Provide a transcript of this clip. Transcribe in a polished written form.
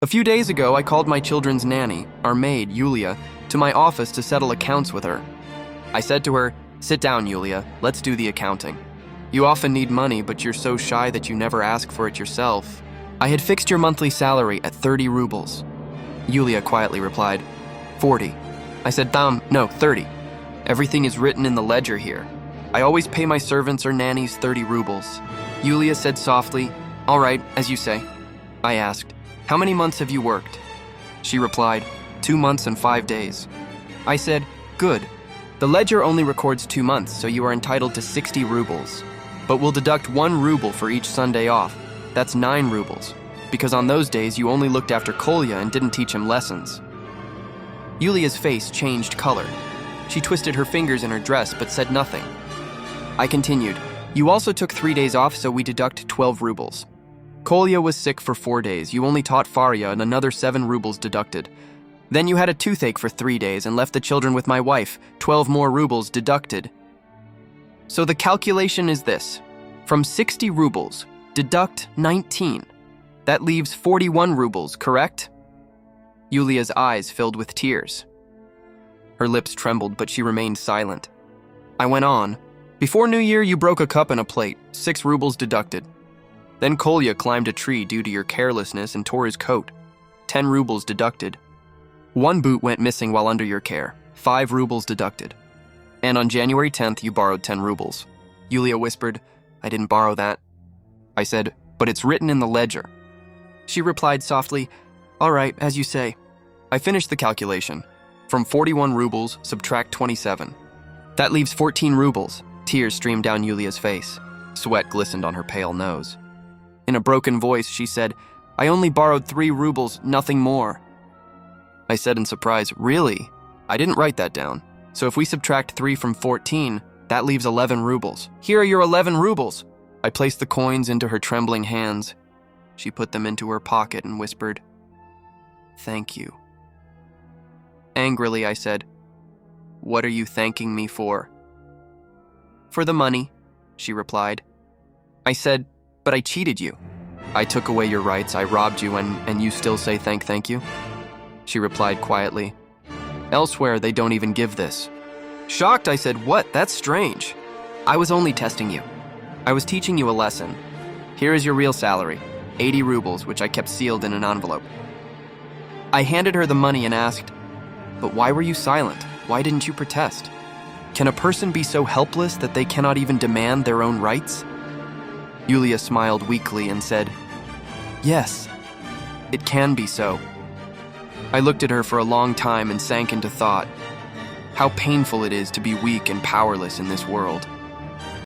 A few days ago, I called my children's nanny, our maid, Yulia, to my office to settle accounts with her. I said to her, "Sit down, Yulia, let's do the accounting. You often need money, but you're so shy that you never ask for it yourself. I had fixed your monthly salary at 30 rubles. Yulia quietly replied, 40. I said, no, 30. Everything is written in the ledger here. I always pay my servants or nannies 30 rubles. Yulia said softly, all right, as you say. I asked, how many months have you worked? She replied, 2 months and 5 days. I said, good. The ledger only records 2 months, so you are entitled to 60 rubles. But we'll deduct 1 ruble for each Sunday off. That's 9 rubles, because on those days you only looked after Kolya and didn't teach him lessons. Yulia's face changed color. She twisted her fingers in her dress but said nothing. I continued, you also took 3 days off, so we deduct 12 rubles. Kolya was sick for 4 days. You only taught Faria and another 7 rubles deducted. Then you had a toothache for 3 days and left the children with my wife, 12 more rubles deducted. So the calculation is this. From 60 rubles, deduct 19. That leaves 41 rubles, correct? Yulia's eyes filled with tears. Her lips trembled, but she remained silent. I went on. Before New Year, you broke a cup and a plate, 6 rubles deducted. Then Kolya climbed a tree due to your carelessness and tore his coat, 10 rubles deducted. 1 boot went missing while under your care, 5 rubles deducted. And on January 10th, you borrowed 10 rubles. Yulia whispered, I didn't borrow that. I said, but it's written in the ledger. She replied softly, all right, as you say. I finished the calculation. From 41 rubles, subtract 27. That leaves 14 rubles. Tears streamed down Yulia's face. Sweat glistened on her pale nose. In a broken voice, she said, I only borrowed 3 rubles, nothing more. I said in surprise, really? I didn't write that down. So if we subtract 3 from 14, that leaves 11 rubles. Here are your 11 rubles. I placed the coins into her trembling hands. She put them into her pocket and whispered, thank you. Angrily, I said, what are you thanking me for? For the money, she replied. I said, but I cheated you. I took away your rights, I robbed you, and you still say thank you? She replied quietly. Elsewhere, they don't even give this. Shocked, I said, what? That's strange. I was only testing you. I was teaching you a lesson. Here is your real salary, 80 rubles, which I kept sealed in an envelope. I handed her the money and asked, but why were you silent? Why didn't you protest? Can a person be so helpless that they cannot even demand their own rights? Yulia smiled weakly and said, yes, it can be so. I looked at her for a long time and sank into thought. How painful it is to be weak and powerless in this world.